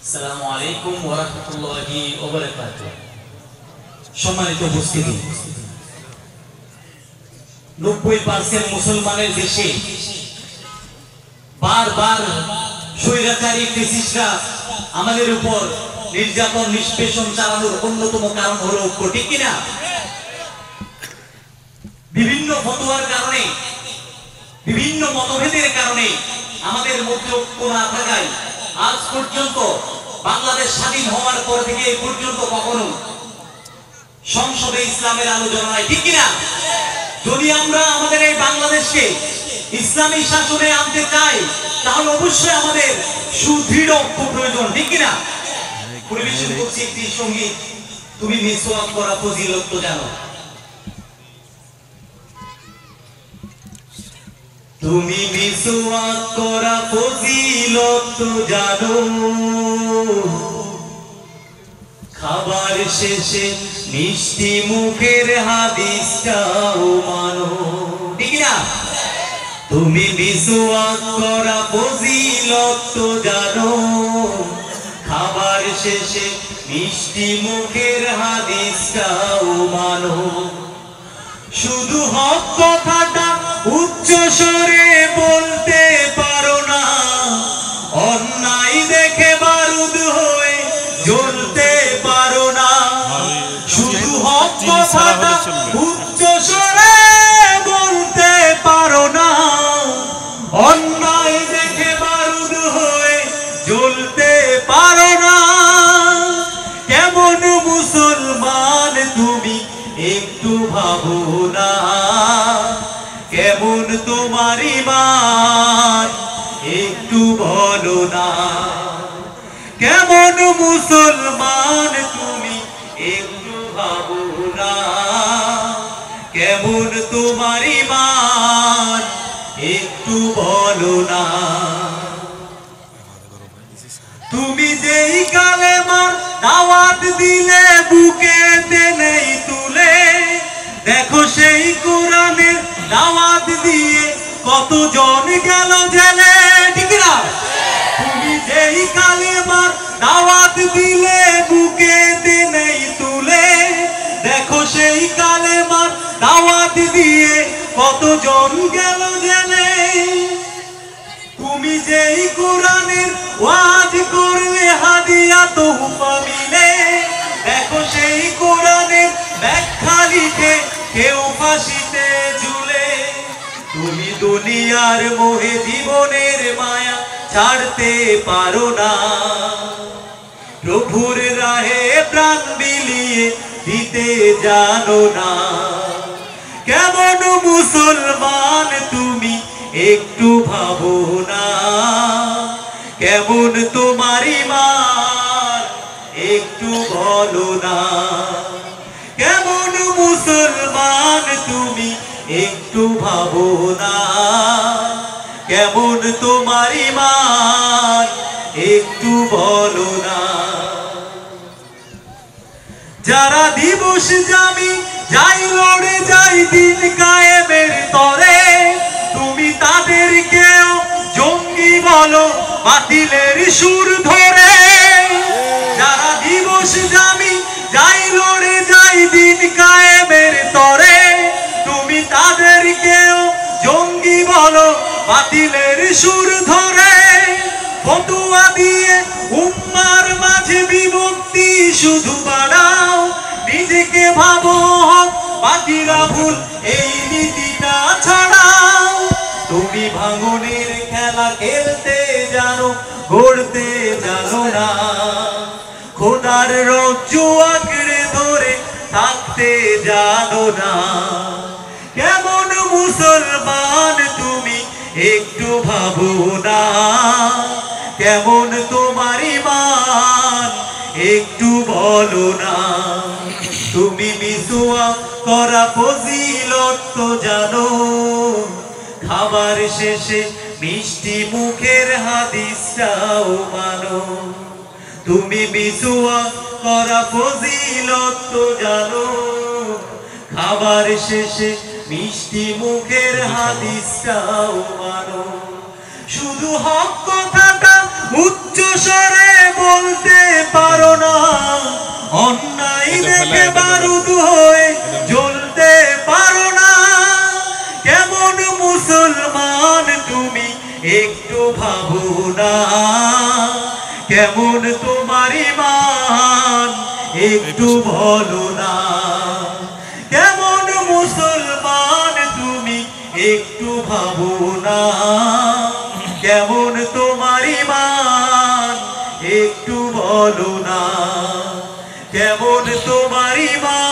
আসসালামু আলাইকুম ওয়া রাহমাতুল্লাহি ওয়া বারাকাতুহু। সম্মানিত উপস্থিতি, 90% মুসলমানের দেশে বারবার স্বৈরাচারী ফ্যাসিস্টরা আমাদের উপর নির্যাতন নিষ্পেষণ চালানোর অন্যতম কারণ হলো ঐক্য, ঠিক কিনা? বিভিন্ন ফতোয়ার কারণে, বিভিন্ন মতভেদের কারণে আমাদের মধ্যে ঐক্য না থাকায় আজ পর্যন্ত বাংলাদেশ স্বাধীন হওয়ার পর থেকে এই পর্যন্ত কখনো সংসদে ইসলামের আলোচনা নাই, ঠিক কিনা? যদি আমরা আমাদের এই বাংলাদেশকে ইসলামী শাসনে আনতে চাই তাহলে অবশ্যই আমাদের সুদৃঢ় ঐক্য প্রয়োজন, ঠিক কিনা? পরিবেশন করছি একটি সঙ্গীত, তুমি মিসওয়াক করা ফজিলত তো জানো। তুমি মিসওয়াক করা ফজিলত তো জানো, খাবার শেষে মিষ্টি মুখের হাদিসটাও মানো, ঠিক না? তুমি মিসওয়াক করা ফজিলত তো জানো, খাবার শেষে মিষ্টি মুখের হাদিসটাও মানো। শুধু হক কথাটা উচ্চ স্বরে বলতে পারো না, অন্যায় দেখে বারুদ হয়ে জ্বলতে পারো না। শুধু হক কথাটা উচ্চ স্বরে বলতে পারো না, অন্যায় দেখে বারুদ হয়ে জ্বলতে পারো না। কেমন মুসলমান তুমি একটু ভাবো না, কেমন তোমার ঈমান একটু বলো না। কেমন মুসলমান তুমি একটু ভাবো না, কেমন তোমার ঈমান একটু বলো না। তুমি যেই কালেমার দাওয়াত দিলে বুকেতে নেই তুলে, দেখো সেই কোরআনের দাওয়াত দিয়ে কতজন গেল জেলে, ঠিক না? তুমি যেই কালেমার দাওয়াত দিলে বুকেতে নেই তুলে, দেখো সেই কালেমার দাওয়াত দিয়ে কতজন গেল জেলে। তুমি যেই কোরআনের ওয়াজ করলে হাদিয়া তোহফা মিলে, দেখো সেই কোরআনের ব্যাখ্যা লিখে কেউ ফাঁসিতে ঝুলে। তুমি দুনিয়ার মোহে জীবনের মায়া ছাড়তে পারো না, প্রভুর রাহে প্রাণ বিলিয়ে দিতে জানো না। কেমন মুসলমান তুমি একটু ভাবো না, কেমন তোমার ঈমান একটু বলো না। কেমন মুসলমান তুমি একটু ভাবো না, কেমন তোমার ঈমান একটু বলো না। যারা দিবস জামি যাই লড়ে যাই দিন কায়েমের তরে, তুমি তাদেরকেও জঙ্গি বলো বাতিলের সুর ধরে। যারা দিবস জামি যাই লড়ে যাই দিন কায়েমের তরে, তুমি তাদেরকেও জঙ্গি বলো বাতিলের সুর ধরে। ফতোয়া দিয়ে উম্মার মাঝে বিভক্তি শুধু বাড়াও, নিজেকে ভাবো হক বাকিরা ভুল এই নীতিটা ছড়াও। তুমি ভাঙনের খেলা খেলতে জানো, গড়তে জানো না, খোদার রজ্জু আঁকড়ে ধরে থাকতে জানো না। কেমন মুসলমান তুমি একটু ভাবো না, কেমন তোমার ঈমান একটু বলো না। তুমি মিসওয়াক করা ফজিলত তো জানো, খাবার শেষে মিষ্টি মুখের হাদিসটাও মানো। তুমি মিসওয়াক করা ফজিলত তো জানো, খাবার শেষে মিষ্টি মুখের হাদিসটাও মানো। শুধু হক কথাটা উচ্চ স্বরে বলতে অন্যায় দেখে বারুদ হয়ে জ্বলতে পারো না। কেমন মুসলমান তুমি একটু ভাবো না, কেমন তোমার ঈমান একটু বলো না। কেমন মুসলমান তুমি একটু ভাবো না, কেমন তোমার ঈমান একটু বলো না। কেমন তোমার ঈমান